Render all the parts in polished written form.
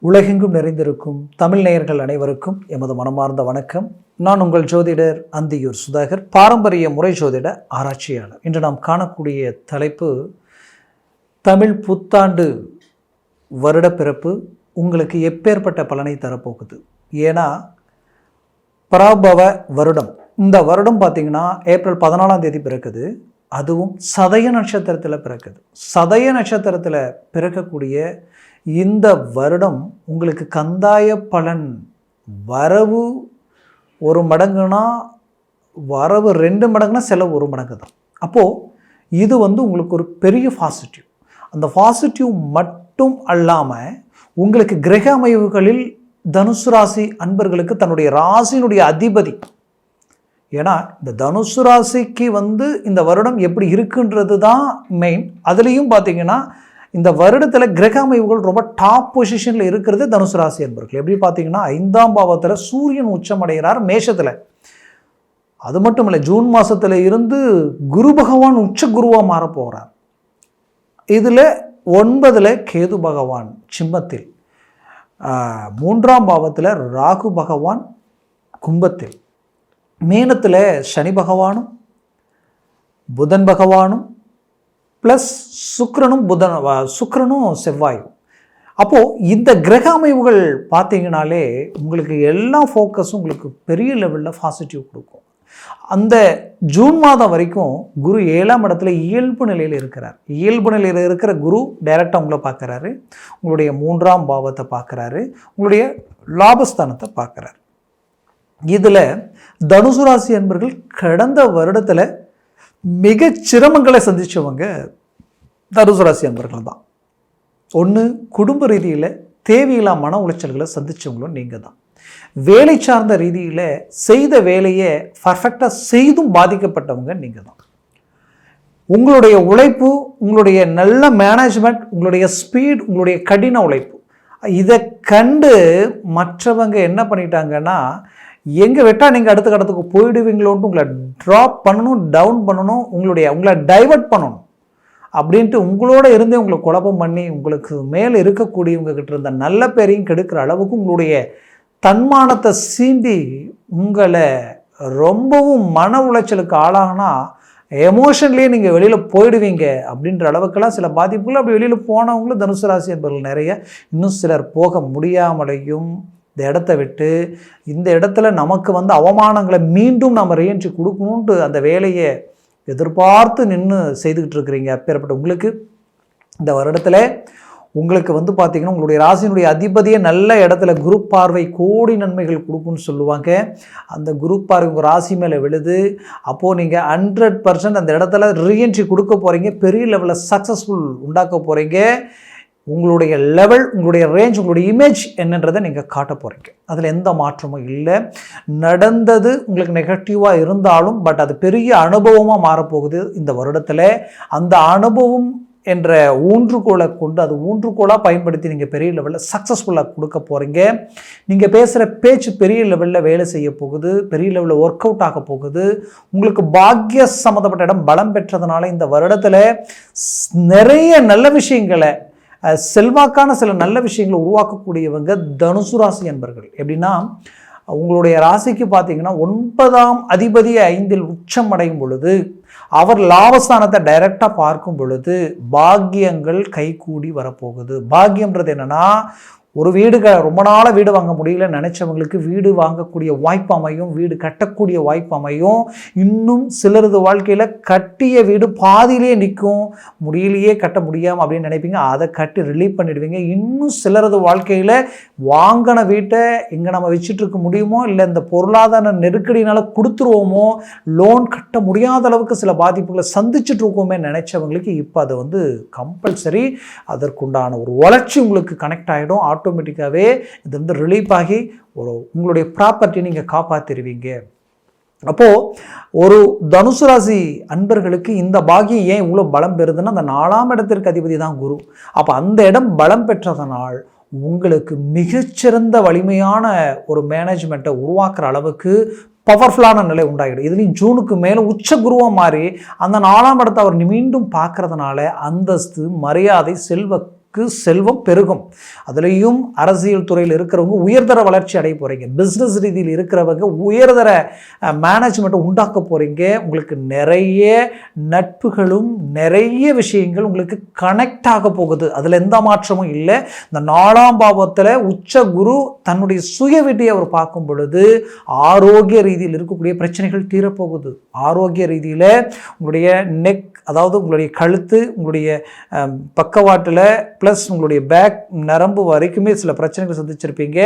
உலகெங்கும் நிறைந்திருக்கும் தமிழ் நேயர்கள் அனைவருக்கும் எமது மனமார்ந்த வணக்கம். நான் உங்கள் ஜோதிடர் அந்தியூர் சுதாகர், பாரம்பரிய முறை ஜோதிட ஆராய்ச்சியாளர். இன்று நாம் காணக்கூடிய தலைப்பு தமிழ் புத்தாண்டு வருட பிறப்பு உங்களுக்கு எப்பேற்பட்ட பலனை தரப்போகுது. ஏன்னா பராபவ வருடம், இந்த வருடம் பார்த்திங்கன்னா ஏப்ரல் 14ஆம் தேதி பிறக்குது. அதுவும் சதய நட்சத்திரத்தில் பிறக்குது. சதய நட்சத்திரத்தில் பிறக்கக்கூடிய இந்த வருடம் உங்களுக்கு கந்தாய பலன், வரவு 1 மடங்குனா வரவு 2 மடங்குனா செலவு 1 மடங்கு தான். அப்போது இது உங்களுக்கு ஒரு பெரிய பாசிட்டிவ். அந்த பாசிட்டிவ் மட்டும் அல்லாமல் உங்களுக்கு கிரக அமைவுகளில் தனுசு ராசி அன்பர்களுக்கு தன்னுடைய ராசியினுடைய அதிபதி, ஏன்னா இந்த தனுசு ராசிக்கு இந்த வருடம் எப்படி இருக்குன்றது தான் மெயின். அதுலேயும் பார்த்தீங்கன்னா இந்த வருடத்தில் கிரக அமைவுகள் ரொம்ப டாப் பொசிஷனில் இருக்கிறது தனுசு ராசி அன்பர்கள். எப்படி பார்த்தீங்கன்னா 5ஆம் பாவத்தில் சூரியன் உச்சமடைகிறார் மேஷத்தில். அது மட்டும் இல்லை, ஜூன் மாதத்தில் இருந்து குரு பகவான் உச்ச குருவாக மாற போகிறார். இதில் 9ல் கேது பகவான் சிம்மத்தில், 3ஆம் பாவத்தில் ராகு பகவான் கும்பத்தில், மீனத்தில் சனி பகவானும் புதன் பகவானும் ப்ளஸ் சுக்கிரனும் செவ்வாயும். அப்போது இந்த கிரக அமைவுகள் பார்த்தீங்கனாலே உங்களுக்கு எல்லா ஃபோக்கஸும் உங்களுக்கு பெரிய லெவலில் பாசிட்டிவ் கொடுக்கும். அந்த ஜூன் மாதம் வரைக்கும் குரு 7ஆம் இடத்துல இயல்பு நிலையில் இருக்கிறார். இயல்பு நிலையில் இருக்கிற குரு டைரெக்டாக உங்களை பார்க்குறாரு, உங்களுடைய 3ஆம் பாவத்தை பார்க்குறாரு, உங்களுடைய லாபஸ்தானத்தை பார்க்குறாரு. இதில் தனுசு ராசி அன்பர்கள் கடந்த வருடத்தில் மிக சிரமங்களை சந்தித்தவங்க தனுசு ராசி அன்பர்கள் தான். ஒன்று, குடும்ப ரீதியில் தேவையில்லா மன உளைச்சல்களை சந்தித்தவங்களும் நீங்கள் தான். வேலை சார்ந்த ரீதியில் செய்த வேலையை பர்ஃபெக்டாக செய்தும் பாதிக்கப்பட்டவங்க நீங்கள் தான். உங்களுடைய உழைப்பு, உங்களுடைய நல்ல மேனேஜ்மெண்ட், உங்களுடைய ஸ்பீட், உங்களுடைய கடின உழைப்பு, இதை கண்டு மற்றவங்க என்ன பண்ணிட்டாங்கன்னா, எங்கே விட்டால் நீங்கள் அடுத்த கட்டத்துக்கு போயிடுவீங்களோன்ட்டு உங்களை ட்ராப் பண்ணணும், டவுன் பண்ணணும், உங்களை டைவர்ட் பண்ணணும் அப்படின்ட்டு உங்களோட இருந்தே உங்களை குழப்பம் பண்ணி உங்களுக்கு மேலே இருக்கக்கூடியவங்க கிட்ட இருந்த நல்ல பேரையும் கெடுக்கிற அளவுக்கு உங்களுடைய தன்மானத்தை சீண்டி உங்களை ரொம்பவும் மன உளைச்சலுக்கு ஆளாகனா எமோஷன்லேயே நீங்கள் வெளியில் போயிடுவீங்க அப்படின்ற அளவுக்கெல்லாம் சில பாதிப்புகள். அப்படி வெளியில் போனவங்களும் தனுசு ராசி என்பவர்கள் நிறைய, இன்னும் சிலர் போக முடியாமலையும் இந்த இடத்த விட்டு, இந்த இடத்துல நமக்கு அவமானங்களை மீண்டும் நம்ம ரீஎன்ட்ரி கொடுக்கணுன்ட்டு அந்த வேலையை எதிர்பார்த்து நின்று செய்துக்கிட்டு இருக்கிறீங்க. அப்பேற்பட்ட உங்களுக்கு இந்த வருடத்தில் உங்களுக்கு பார்த்திங்கன்னா உங்களுடைய ராசியினுடைய அதிபதியை நல்ல இடத்துல குரு பார்வை கோடி நன்மைகள் கொடுக்குன்னு சொல்லுவாங்க. அந்த குரு பார்வை உங்கள் ராசி மேலே விழுது. அப்போது நீங்கள் 100% அந்த இடத்துல ரீஎன்ட்ரி கொடுக்க போகிறீங்க, பெரிய லெவலில் சக்ஸஸ்ஃபுல் உண்டாக்க போகிறீங்க. உங்களுடைய லெவல், உங்களுடைய ரேஞ்ச், உங்களுடைய இமேஜ் என்னன்றதை நீங்கள் காட்ட போகிறீங்க. அதில் எந்த மாற்றமும் இல்லை. நடந்தது உங்களுக்கு நெகட்டிவாக இருந்தாலும் பட் அது பெரிய அனுபவமாக மாறப்போகுது இந்த வருடத்தில். அந்த அனுபவம் என்ற ஊன்றுகோலை கொண்டு, அது ஊன்றுகோலாக பயன்படுத்தி நீங்கள் பெரிய லெவலில் சக்ஸஸ்ஃபுல்லாக கொடுக்க போகிறீங்க. நீங்கள் பேசுகிற பேச்சு பெரிய லெவலில் வேலை செய்ய போகுது, பெரிய லெவலில் ஒர்க் அவுட் ஆக போகுது. உங்களுக்கு பாக்கிய சம்மந்தப்பட்ட இடம் பலம் பெற்றதுனால இந்த வருடத்தில் நிறைய நல்ல விஷயங்களை, செல்வாக்கான சில நல்ல விஷயங்களை உருவாக்கக்கூடியவங்க தனுசு ராசி என்பர்கள். எப்படின்னா உங்களுடைய ராசிக்கு பார்த்தீங்கன்னா 9ஆம் அதிபதி 5இல் உச்சம் அடையும் பொழுது, அவர் லாபஸ்தானத்தை டைரெக்டாக பார்க்கும் பொழுது பாக்கியங்கள் கைகூடி வரப்போகுது. பாக்கியம்ன்றது என்னென்னா, ஒரு ரொம்ப நாளாக வீடு வாங்க முடியல நினச்சவங்களுக்கு வீடு வாங்கக்கூடிய வாய்ப்பு அமையும், வீடு கட்டக்கூடிய வாய்ப்பு அமையும். இன்னும் சிலரது வாழ்க்கையில் கட்டிய வீடு பாதியிலே நிற்கும், முடியலையே கட்ட முடியாமல் அப்படின்னு நினைப்பீங்க, அதை கட்டி ரிலீவ் பண்ணிடுவீங்க. இன்னும் சிலரது வாழ்க்கையில் வாங்கின வீட்டை எங்கே நம்ம வச்சுட்டு இருக்க முடியுமோ, இல்லை இந்த பொருளாதார நெருக்கடினால கொடுத்துருவோமோ, லோன் கட்ட முடியாத அளவுக்கு சில பாதிப்புகளை சந்திச்சுட்டு இருக்கோமே நினைச்சவங்களுக்கு இப்போ அது கம்பல்சரி அதற்குண்டான ஒரு வளர்ச்சி உங்களுக்கு கனெக்ட் ஆகிடும். ஆட்டோமேட்டிக்காகவே இது ரிலீஃப் ஆகி உங்களுடைய ப்ராப்பர்ட்டி நீங்கள் காப்பாற்றிடுவீங்க. அப்போது ஒரு தனுசு ராசி அன்பர்களுக்கு இந்த பாக்கியம் ஏன் இவ்வளோ பலம் பெறுதுன்னா, அந்த 4ஆம் இடத்திற்கு அதிபதி தான் குரு. அப்போ அந்த இடம் பலம் பெற்றதனால் உங்களுக்கு மிகச்சிறந்த வலிமையான ஒரு மேனேஜ்மெண்ட்டை உருவாக்குற அளவுக்கு பவர்ஃபுல்லான நிலை உண்டாகிடும். இதுலேயும் ஜூனுக்கு மேலே உச்ச குருவாக மாறி அந்த 4ஆம் இடத்தை அவர் மீண்டும் பார்க்கறதுனால அந்தஸ்து, மரியாதை, அளவுக்கு செல்வம் பெருகும். அதுலேயும் அரசியல் துறையில் இருக்கிறவங்க உயர்தர வளர்ச்சி அடைய போகிறீங்க. பிஸ்னஸ் ரீதியில் இருக்கிறவங்க உயர்தர மேனேஜ்மெண்ட்டை உண்டாக்க போகிறீங்க. உங்களுக்கு நிறைய நட்புகளும் நிறைய விஷயங்கள் உங்களுக்கு கனெக்ட் ஆக போகுது. அதில் எந்த மாற்றமும் இல்லை. இந்த 4ஆம் பாவத்தில் உச்ச குரு தன்னுடைய சுய வீட்டை அவர் பார்க்கும் பொழுது ஆரோக்கிய ரீதியில் இருக்கக்கூடிய பிரச்சனைகள் தீரப்போகுது. ஆரோக்கிய ரீதியில் உங்களுடைய நெக், அதாவது உங்களுடைய கழுத்து, உங்களுடைய பக்கவாட்டில் ப்ளஸ் உங்களுடைய பேக் நரம்பு வரைக்குமே சில பிரச்சனைகள் சந்திச்சிருப்பீங்க.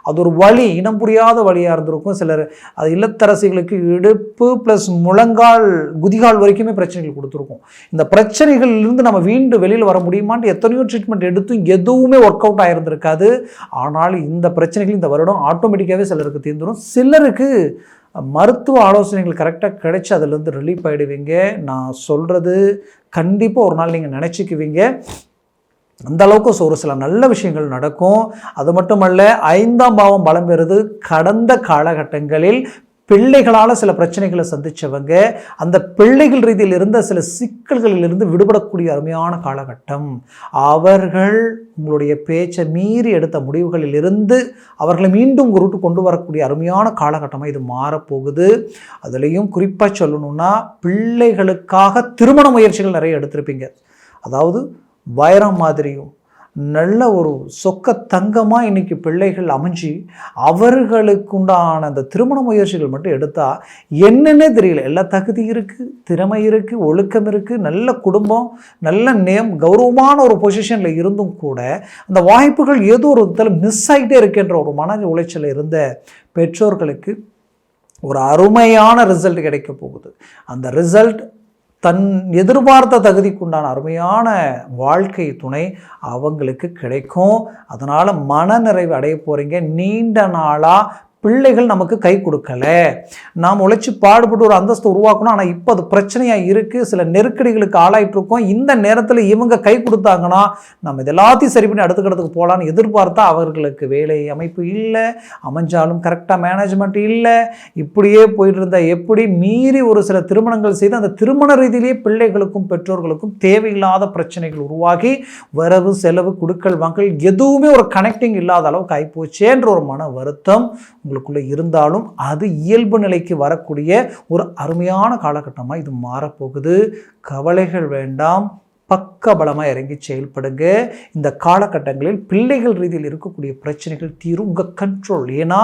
அது ஒரு வலி, இனம் புரியாத வழியாக இருந்திருக்கும். சிலர் அது இல்லத்தரசிகளுக்கு இடுப்பு ப்ளஸ் முழங்கால் குதிகால் வரைக்குமே பிரச்சனைகள் கொடுத்துருக்கும். இந்த பிரச்சனைகளிலிருந்து நம்ம வீண்டு வெளியில் வர முடியுமான்னு எத்தனையோ ட்ரீட்மெண்ட் எடுத்தும் எதுவுமே ஒர்க் அவுட் ஆகிருந்திருக்காது. ஆனால் இந்த பிரச்சனைகள் இந்த வருடம் ஆட்டோமேட்டிக்காகவே சிலருக்கு தீர்ந்துடும். சிலருக்கு மருத்துவ ஆலோசனைகள் கரெக்டாக கிடைச்சி அதிலிருந்து ரிலீஃப் ஆகிடுவீங்க. நான் சொல்கிறது கண்டிப்பாக ஒரு நாள் நீங்கள் நினச்சிக்குவீங்க. அந்த அளவுக்கு ஒரு சில நல்ல விஷயங்கள் நடக்கும். அது மட்டுமல்ல, 5ஆம் பாவம் பலம் பெறுது. கடந்த காலகட்டங்களில் பிள்ளைகளால் சில பிரச்சனைகளை சந்தித்தவங்க, அந்த பிள்ளைகள் ரீதியில் இருந்த சில சிக்கல்களிலிருந்து விடுபடக்கூடிய அருமையான காலகட்டம். அவர்கள் உங்களுடைய பேச்சை மீறி எடுத்த முடிவுகளில் இருந்து அவர்களை மீண்டும் குருட்டு கொண்டு வரக்கூடிய அருமையான காலகட்டமாக இது மாறப்போகுது. அதுலேயும் குறிப்பாக சொல்லணும்னா, பிள்ளைகளுக்காக திருமண முயற்சிகள் நிறைய எடுத்திருப்பீங்க. அதாவது வைரம் மாதிரியும் நல்ல ஒரு சொக்க தங்கமாக இன்றைக்கி பிள்ளைகள் அமைஞ்சு அவர்களுக்குண்டான அந்த திருமண முயற்சிகள் மட்டும் எடுத்தால் என்னென்னே தெரியல. எல்லா தகுதி இருக்குது, திறமை இருக்குது, ஒழுக்கம் இருக்குது, நல்ல குடும்பம், நல்ல நேம், கௌரவமான ஒரு பொசிஷனில் இருந்தும் கூட அந்த வாய்ப்புகள் ஏதோ ஒரு விதத்தில் மிஸ் ஆகிட்டே இருக்குன்ற ஒரு மன உளைச்சல் இருந்த பெற்றோர்களுக்கு ஒரு அருமையான ரிசல்ட் கிடைக்க போகுது. அந்த ரிசல்ட் தன் எதிர்பார்த்த தகுதிக்குண்டான அருமையான வாழ்க்கை துணை அவங்களுக்கு கிடைக்கும். அதனால் மனநிறைவு அடைய போகிறீங்க. நீண்ட நாளாக பிள்ளைகள் நமக்கு கை கொடுக்கலை, நாம் உழைச்சி பாடுபட்டு ஒரு அந்தஸ்து உருவாக்கணும், ஆனால் இப்போ அது பிரச்சனையாக இருக்குது, சில நெருக்கடிகளுக்கு ஆளாயிட்ருக்கோம். இந்த நேரத்தில் இவங்க கை கொடுத்தாங்கன்னா நம்ம இது எல்லாத்தையும் சரி பண்ணி அடுத்த கடத்துக்கு போகலான்னு எதிர்பார்த்தா அவர்களுக்கு வேலை அமைப்பு இல்லை, அமைஞ்சாலும் கரெக்டாக மேனேஜ்மெண்ட் இல்லை. இப்படியே போயிட்டு இருந்தால் எப்படி மீறி ஒரு சில திருமணங்கள் செய்து அந்த திருமண ரீதியிலேயே பிள்ளைகளுக்கும் பெற்றோர்களுக்கும் தேவையில்லாத பிரச்சனைகள் உருவாகி வரவு செலவு கொடுக்கல் வாங்கல் எதுவுமே ஒரு கனெக்டிங் இல்லாத அளவுக்கு ஆகிப்போச்சேன்ற ஒரு மன வருத்தம் உங்களுக்குள்ள இருந்தாலும் அது இயல்பு நிலைக்கு வரக்கூடிய ஒரு அருமையான காலகட்டமாக இது மாறப்போகுது. கவலைகள் வேண்டாம், பக்க பலமாக இறங்கி செயல்படுங்க. இந்த காலகட்டங்களில் பிள்ளைகள் ரீதியில் இருக்கக்கூடிய பிரச்சனைகள் தீரும், உங்கள் கண்ட்ரோல். ஏன்னா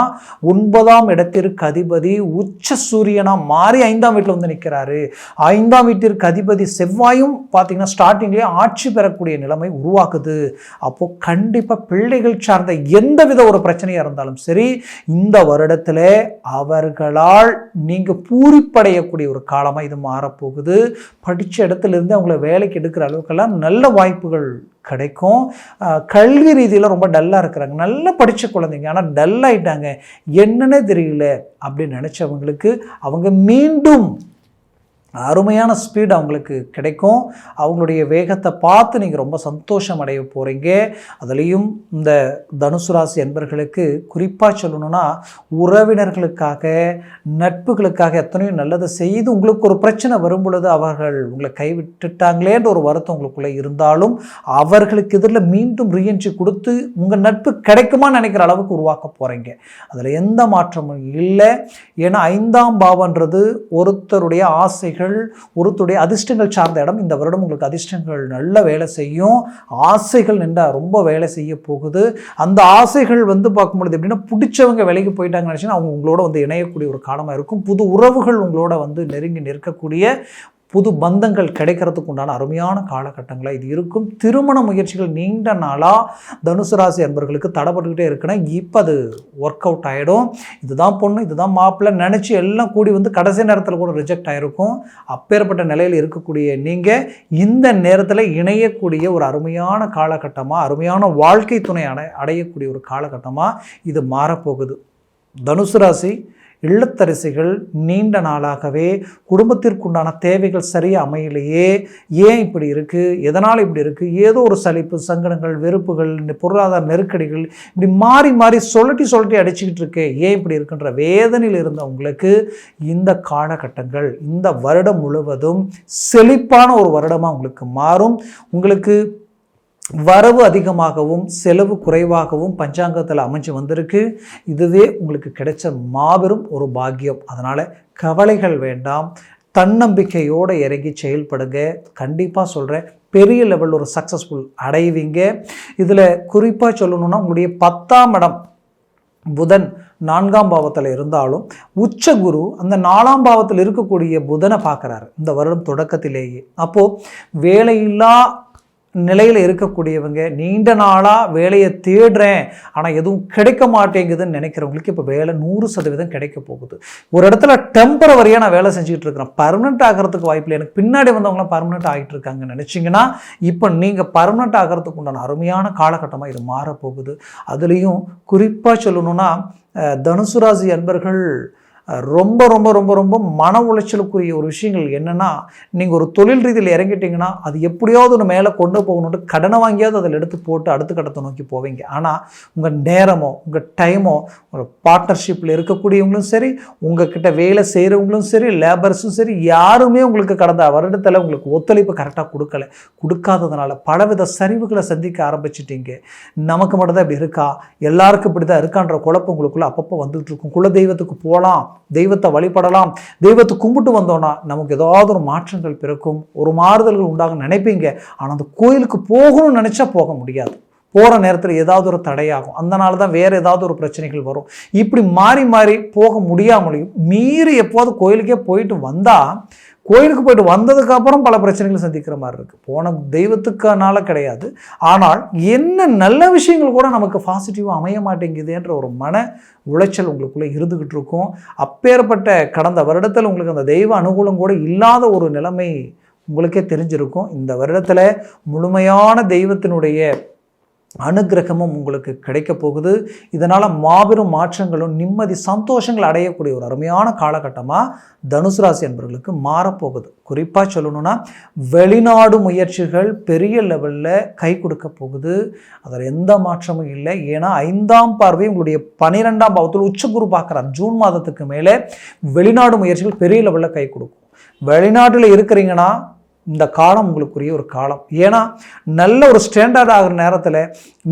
9ஆம் இடத்திற்கு அதிபதி உச்ச சூரியனாக மாறி 5ஆம் வீட்டில் வந்து நிற்கிறாரு. 5ஆம் வீட்டிற்கு அதிபதி செவ்வாயும் பார்த்தீங்கன்னா ஸ்டார்டிங்லேயே ஆட்சி பெறக்கூடிய நிலைமை உருவாக்குது. அப்போது கண்டிப்பாக பிள்ளைகள் சார்ந்த எந்தவித ஒரு பிரச்சனையாக இருந்தாலும் சரி, இந்த வருடத்தில் அவர்களால் நீங்கள் பூரிப்படையக்கூடிய ஒரு காலமாக இது மாறப்போகுது. படித்த இடத்துலேருந்து அவங்கள வேலைக்கு எடுக்கிற அளவுக்கெல்லாம் நல்ல வாய்ப்புகள் கிடைக்கும். கல்வி ரீதியில் ரொம்ப டல்லாக இருக்கிறாங்க, நல்லா படித்த குழந்தைங்க ஆனால் டல் ஆகிட்டாங்க, என்னன்னே தெரியல அப்படின்னு நினச்சவங்களுக்கு அவங்க மீண்டும் அருமையான ஸ்பீடு அவங்களுக்கு கிடைக்கும். அவங்களுடைய வேகத்தை பார்த்து நீங்கள் ரொம்ப சந்தோஷம் அடைய போகிறீங்க. அதுலேயும் இந்த தனுசு ராசி என்பர்களுக்கு குறிப்பாக சொல்லணும்னா, உறவினர்களுக்காக நட்புகளுக்காக எத்தனையோ நல்லதை செய்து உங்களுக்கு ஒரு பிரச்சனை வரும் பொழுது அவர்கள் உங்களை கைவிட்டுட்டாங்களேன்ற ஒரு வருத்தம் உங்களுக்குள்ளே இருந்தாலும் அவர்களுக்கு எதிரில் மீண்டும் ரீஎன்ட்ரி கொடுத்து உங்கள் நட்பு கிடைக்குமான்னு நினைக்கிற அளவுக்கு உருவாக்க போகிறீங்க. அதில் எந்த மாற்றமும் இல்லை. ஏன்னா 5ஆம் பாவன்றது ஒருத்தருடைய ஆசைகள், ஒருத்தருடைய அதிர்ஷ்டங்கள் சார்ந்த இடம். இந்த வருடம் உங்களுக்கு அதிர்ஷ்டங்கள் நல்ல வேலை செய்யும். ஆசைகள் நின்றா ரொம்ப வேலை செய்ய போகுது. அந்த ஆசைகள் வந்து பார்க்கும்பொழுது எப்படின்னா, பிடிச்சவங்க வேலைக்கு போயிட்டாங்கன்னு நினச்சின்னா அவங்க உங்களோட வந்து இணையக்கூடிய ஒரு காலமாக இருக்கும். புது உறவுகள் உங்களோட வந்து நெருங்கி நிற்கக்கூடிய புது பந்தங்கள் கிடைக்கிறதுக்கு உண்டான அருமையான காலகட்டங்களாக இது இருக்கும். திருமண முயற்சிகள் நீண்ட நாளாக தனுசு ராசி அன்பர்களுக்கு தடைப்பட்டுக்கிட்டே இருக்குன்னா இப்போ அது ஒர்க் அவுட் ஆகிடும். இதுதான் பொண்ணு, இதுதான் மாப்பிள்ளை நினச்சி எல்லாம் கூடி வந்து கடைசி நேரத்தில் கூட ரிஜெக்ட் ஆகிருக்கும். அப்பேற்பட்ட நிலையில் இருக்கக்கூடிய நீங்கள் இந்த நேரத்தில் இணையக்கூடிய ஒரு அருமையான காலகட்டமாக, அருமையான வாழ்க்கை துணை அடையக்கூடிய ஒரு காலகட்டமாக இது மாறப்போகுது. தனுசு ராசி இல்லத்தரசிகள் நீண்ட நாளாகவே குடும்பத்திற்குண்டான தேவைகள் சரியாக அமையலையே, ஏன் இப்படி இருக்குது, எதனால் இப்படி இருக்குது, ஏதோ ஒரு சலிப்பு, சங்கடங்கள், வெறுப்புகள், பொருளாதார நெருக்கடிகள் இப்படி மாறி மாறி சொல்லட்டி அடிச்சுக்கிட்டு இருக்கே, ஏன் இப்படி இருக்குன்ற வேதனையில் இருந்தவங்களுக்கு இந்த காலகட்டங்கள் இந்த வருடம் முழுவதும் செழிப்பான ஒரு வருடமாக உங்களுக்கு மாறும். உங்களுக்கு வரவு அதிகமாகவும் செலவு குறைவாகவும் பஞ்சாங்கத்தில் அமைஞ்சு வந்திருக்கு. இதுவே உங்களுக்கு கிடைச்ச மாபெரும் ஒரு பாக்கியம். அதனால் கவலைகள் வேண்டாம், தன்னம்பிக்கையோடு இறங்கி செயல்படுங்க. கண்டிப்பாக சொல்கிறேன், பெரிய லெவலில் ஒரு சக்ஸஸ்ஃபுல் அடைவீங்க. இதில் குறிப்பாக சொல்லணும்னா உங்களுடைய 10ஆம் இடம் புதன் 4ஆம் பாவத்தில் இருந்தாலும் உச்ச குரு அந்த 4ஆம் பாவத்தில் இருக்கக்கூடிய புதனை பார்க்குறாரு இந்த வருடம் தொடக்கத்திலேயே. அப்போது வேலையில்லா நிலையில் இருக்கக்கூடியவங்க, நீண்ட நாளாக வேலையை தேடுறேன் ஆனால் எதுவும் கிடைக்க மாட்டேங்குதுன்னு நினைக்கிறவங்களுக்கு இப்போ வேலை 100% கிடைக்க போகுது. ஒரு இடத்துல டெம்பரவரியாக நான் வேலை செஞ்சுக்கிட்டு இருக்கிறேன், பர்மனெண்ட் ஆகிறதுக்கு வாய்ப்பில்லை, எனக்கு பின்னாடி வந்தவங்களாம் பர்மனெண்ட் ஆகிட்டு இருக்காங்கன்னு நினச்சிங்கன்னா இப்போ நீங்கள் பர்மனெண்ட் ஆகிறதுக்கு உண்டான அருமையான காலகட்டமாக இது மாறப்போகுது. அதுலேயும் குறிப்பாக சொல்லணும்னா தனுசு ராசி அன்பர்கள் ரொம்ப ரொம்ப ரொம்ப ரொம்ப மன உளைச்சலுக்குரிய ஒரு விஷயங்கள் என்னென்னா, நீங்கள் ஒரு தொழில் ரீதியில் இறங்கிட்டீங்கன்னா அது எப்படியாவது ஒன்று மேலே கொண்டு போகணுன்ட்டு கடனை வாங்கியாவது அதில் எடுத்து போட்டு அடுத்த கட்டத்தை நோக்கி போவீங்க. ஆனால் உங்கள் நேரமோ உங்கள் டைமோ உங்கள் பார்ட்னர்ஷிப்பில் இருக்கக்கூடியவங்களும் சரி, உங்ககிட்ட வேலை செய்கிறவங்களும் சரி, லேபர்ஸும் சரி, யாருமே உங்களுக்கு கடந்த வருடத்தில் உங்களுக்கு ஒத்துழைப்பு கரெக்டாக கொடுக்காததுனால பலவித சரிவுகளை சந்திக்க ஆரம்பிச்சிட்டீங்க. நமக்கு மட்டும்தான் இப்படி இருக்கா, எல்லாருக்கும் இப்படி தான் இருக்கான்ற குழப்பம் உங்களுக்குள்ள அப்பப்போ வந்துட்டு இருக்கும். குல தெய்வத்துக்கு போகலாம், தெய்வத்தை வழிபடலாம், தெய்வத்தை கும்பிட்டு வந்தோன்னா நமக்கு ஏதாவது ஒரு மாற்றங்கள் பிறக்கும், ஒரு மாறுதல்கள் உண்டாக நினைப்பீங்க. ஆனால் அந்த கோயிலுக்கு போகணும்னு நினச்சா போக முடியாது, போகிற நேரத்தில் ஏதாவது ஒரு தடையாகும், அதனால தான் வேறு ஏதாவது ஒரு பிரச்சனைகள் வரும். இப்படி மாறி மாறி போக முடியாமலையும் மீறி எப்போது கோயிலுக்கே போயிட்டு வந்தால், கோயிலுக்கு போயிட்டு வந்ததுக்கப்புறம் பல பிரச்சனைகள் சந்திக்கிற மாதிரி இருக்குது. போன தெய்வத்துக்கானால கிடையாது, ஆனால் என்ன நல்ல விஷயங்கள் கூட நமக்கு பாசிட்டிவாக அமைய மாட்டேங்குதுன்ற ஒரு மன உளைச்சல் உங்களுக்குள்ளே இருந்துக்கிட்டு இருக்கும். அப்பேற்பட்ட கடந்த வருடத்தில் உங்களுக்கு அந்த தெய்வ அனுகூலம் கூட இல்லாத ஒரு நிலைமை உங்களுக்கே தெரிஞ்சிருக்கும். இந்த வருடத்தில் முழுமையான தெய்வத்தினுடைய அனுகிரகமும் உங்களுக்கு கிடைக்க போகுது. இதனால் மாபெரும் மாற்றங்களும் நிம்மதி சந்தோஷங்கள் அடையக்கூடிய ஒரு அருமையான காலகட்டமாக தனுசு ராசி என்பவர்களுக்கு மாறப்போகுது. குறிப்பாக சொல்லணும்னா வெளிநாடு முயற்சிகள் பெரிய லெவலில் கை கொடுக்க போகுது, அதில் எந்த மாற்றமும் இல்லை. ஏன்னா 5ஆம் பார்வை உங்களுடைய 12ஆம் பாவத்தில் உச்சகுரு பார்க்குறார். ஜூன் மாதத்துக்கு மேலே வெளிநாடு முயற்சிகள் பெரிய லெவலில் கை கொடுக்கும். வெளிநாட்டில் இருக்கிறீங்கன்னா இந்த காலம் உங்களுக்குரிய ஒரு காலம். ஏன்னா நல்ல ஒரு ஸ்டாண்டர்ட் ஆகிற நேரத்தில்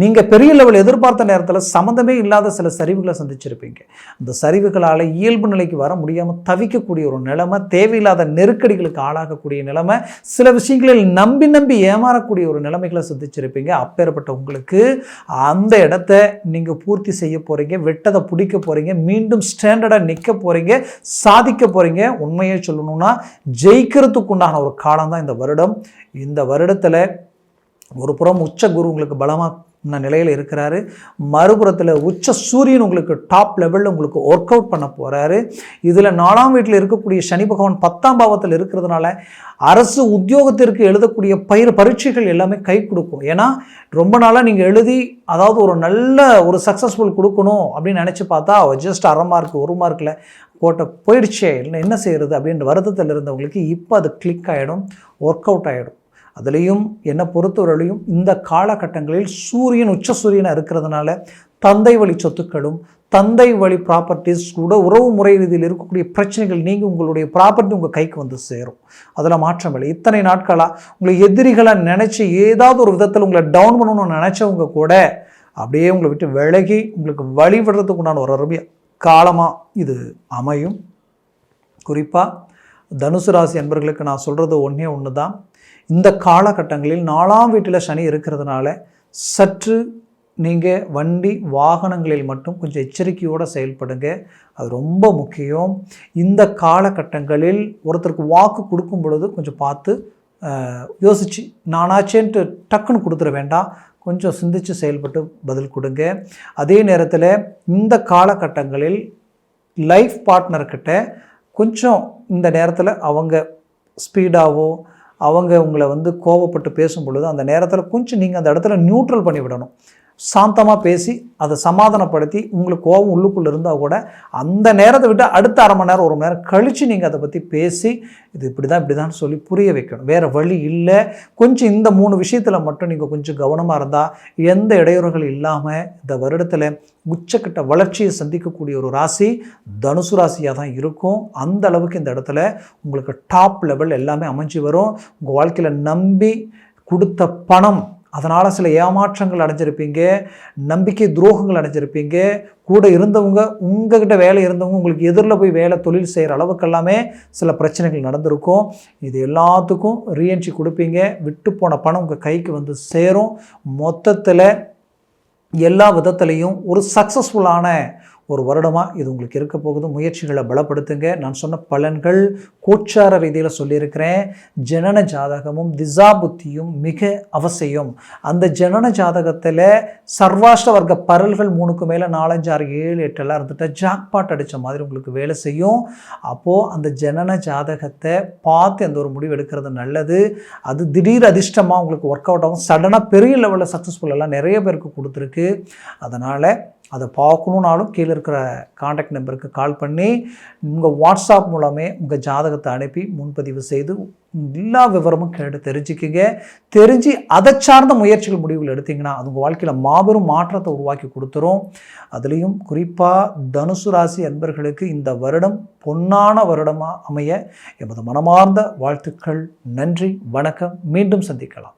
நீங்கள் பெரிய லெவல் எதிர்பார்த்த நேரத்தில் சம்மந்தமே இல்லாத சில சரிவுகளை சந்திச்சிருப்பீங்க. அந்த சரிவுகளால் இயல்பு நிலைக்கு வர முடியாமல் தவிக்கக்கூடிய ஒரு நிலைமை, தேவையில்லாத நெருக்கடிகளுக்கு ஆளாகக்கூடிய நிலைமை, சில விஷயங்களில் நம்பி ஏமாறக்கூடிய ஒரு நிலைமைகளை சந்திச்சிருப்பீங்க. அப்பேற்பட்ட உங்களுக்கு அந்த இடத்த நீங்கள் பூர்த்தி செய்ய போகிறீங்க, வெட்டதை பிடிக்க போகிறீங்க, மீண்டும் ஸ்டாண்டர்டாக நிற்க போகிறீங்க, சாதிக்க போகிறீங்க. உண்மையை சொல்லணும்னா ஜெயிக்கிறதுக்குண்டான ஒரு காலம் தான் இந்த வருடம். இந்த வருடத்தில் ஒரு புறம் உச்ச குரு உங்களுக்கு பலமான நிலையில் இருக்கிறாரு, மறுபுறத்தில் உச்ச சூரியன் உங்களுக்கு டாப் லெவலில் உங்களுக்கு ஒர்க் அவுட் பண்ண போகிறாரு. இதில் 4ஆம் வீட்டில் இருக்கக்கூடிய சனி பகவான் 10ஆம் பாவத்தில் இருக்கிறதுனால அரசு உத்தியோகத்திற்கு எழுதக்கூடிய பரீட்சைகள் எல்லாமே கை கொடுக்கும். ஏன்னா ரொம்ப நாளாக நீங்கள் எழுதி அதாவது ஒரு நல்ல ஒரு சக்ஸஸ்ஃபுல் கொடுக்கணும் அப்படின்னு நினச்சி பார்த்தா ஜஸ்ட் 1/2 மார்க் 1 மார்க்கில் போட்ட போயிடுச்சே, இல்லை என்ன செய்கிறது அப்படின்ற வருத்தத்தில் இருந்தவங்களுக்கு இப்போ அது கிளிக் ஆகிடும், ஒர்க் அவுட் ஆகிடும். அதுலேயும் என்னை பொறுத்தவரையிலையும் இந்த காலகட்டங்களில் சூரியன் உச்ச சூரியனாக இருக்கிறதுனால தந்தை வழி சொத்துக்களும் தந்தை வழி ப்ராப்பர்ட்டிஸ் கூட உறவு முறை ரீதியில் இருக்கக்கூடிய பிரச்சனைகள் நீங்கள் உங்களுடைய ப்ராப்பர்ட்டி உங்கள் கைக்கு வந்து சேரும். அதில் மாற்றம் இல்லை. இத்தனை நாட்களாக உங்களை எதிரிகளை நினச்சி ஏதாவது ஒரு விதத்தில் உங்களை டவுன் பண்ணணும்னு நினச்சவங்க கூட அப்படியே உங்களை விட்டு விலகி உங்களுக்கு வழிவிடுறதுக்கு உண்டான ஒரு அருமையாக காலமாக இது அமையும். குறிப்பாக தனுசு ராசி என்பவர்களுக்கு நான் சொல்கிறது ஒன்று தான், இந்த காலகட்டங்களில் 4ஆம் வீட்டில் சனி இருக்கிறதுனால சற்று நீங்கள் வண்டி வாகனங்களில் மட்டும் கொஞ்சம் எச்சரிக்கையோடு செயல்படுங்க, அது ரொம்ப முக்கியம். இந்த காலகட்டங்களில் ஒருத்தருக்கு வாக்கு கொடுக்கும் பொழுது கொஞ்சம் பார்த்து யோசித்து நானாச்சேன்ட்டு டக்குன்னு கொடுத்துட வேண்டாம், கொஞ்சம் சிந்தித்து செயல்பட்டு பதில் கொடுங்க. அதே நேரத்தில் இந்த காலகட்டங்களில் லைஃப் பார்ட்னர்கிட்ட கொஞ்சம் இந்த நேரத்தில் அவங்க ஸ்பீடாகவோ அவங்க உங்களை கோவப்பட்டு பேசும் பொழுது அந்த நேரத்தில் கொஞ்சம் நீங்கள் அந்த இடத்துல நியூட்ரல் பண்ணி விடணும். சாந்தமாக பேசி அதை சமாதானப்படுத்தி உங்களுக்கு கோபம் உள்ளுக்குள்ளே இருந்தால் கூட அந்த நேரத்தை விட்டு அடுத்த 1/2 மணி நேரம் 1 மணி நேரம் கழித்து நீங்கள் அதை பற்றி பேசி இது இப்படி தான் சொல்லி புரிய வைக்கணும். வேறு வழி இல்லை. கொஞ்சம் இந்த 3 விஷயத்தில் மட்டும் நீங்கள் கொஞ்சம் கவனமாக இருந்தால் எந்த இடையூறுகள் இல்லாமல் இந்த வருடத்தில் உச்சக்கட்ட வளர்ச்சியை சந்திக்கக்கூடிய ஒரு ராசி தனுசு ராசியாக தான் இருக்கும். அந்த அளவுக்கு இந்த இடத்துல உங்களுக்கு டாப் லெவல் எல்லாமே அமைஞ்சு வரும். உங்கள் வாழ்க்கையில் நம்பி கொடுத்த பணம் அதனால் சில ஏமாற்றங்கள் அடைஞ்சிருப்பீங்க, நம்பிக்கை துரோகங்கள் அடைஞ்சிருப்பீங்க. கூட இருந்தவங்க, உங்ககிட்ட வேலை இருந்தவங்க உங்களுக்கு எதிரில் போய் வேலை தொழில் செய்கிற அளவுக்கு எல்லாமே சில பிரச்சனைகள் நடந்திருக்கும். இது எல்லாத்துக்கும் ரீஎன்ட்ரி கொடுப்பீங்க. விட்டு போன பணம் உங்கள் கைக்கு வந்து சேரும். மொத்தத்தில் எல்லா விதத்துலேயும் ஒரு சக்ஸஸ்ஃபுல்லான ஒரு வருடமாக இது உங்களுக்கு இருக்க போகுது. முயற்சிகளை பலப்படுத்துங்க. நான் சொன்ன பலன்கள் கோச்சார ரீதியில் சொல்லியிருக்கிறேன். ஜனன ஜாதகமும் திசா புத்தியும் மிக அவசியம். அந்த ஜனன ஜாதகத்தில் சர்வாஷ்ட வர்க்க பரல்கள் 3க்கு மேலே 4, 5, 6, 7, 8 எல்லாம் இருந்துட்டு ஜாக்பாட் அடித்த மாதிரி உங்களுக்கு வேலை செய்யும். அப்போது அந்த ஜனன ஜாதகத்தை பார்த்து எந்த ஒரு முடிவு எடுக்கிறது நல்லது. அது திடீர் அதிர்ஷ்டமாக உங்களுக்கு ஒர்க் அவுட் ஆகும். சடனாக பெரிய லெவலில் சக்ஸஸ்ஃபுல் எல்லாம் நிறைய பேருக்கு கொடுத்துருக்கு. அதனால் அதை பார்க்கணுன்னாலும் கீழே இருக்கிற காண்டாக்ட் நம்பருக்கு கால் பண்ணி உங்கள் வாட்ஸ்அப் மூலமே உங்கள் ஜாதகத்தை அனுப்பி முன்பதிவு செய்து எல்லா விவரமும் கேட்டு தெரிஞ்சுக்கிங்க. தெரிஞ்சு அதை சார்ந்த முயற்சிகள் முடிவுகள் எடுத்திங்கன்னா அது உங்கள் வாழ்க்கையில் மாபெரும் மாற்றத்தை உருவாக்கி கொடுத்துரும். அதுலேயும் குறிப்பாக தனுசு ராசி அன்பர்களுக்கு இந்த வருடம் பொன்னான வருடமாக அமைய எமது மனமார்ந்த வாழ்த்துக்கள். நன்றி, வணக்கம். மீண்டும் சந்திக்கலாம்.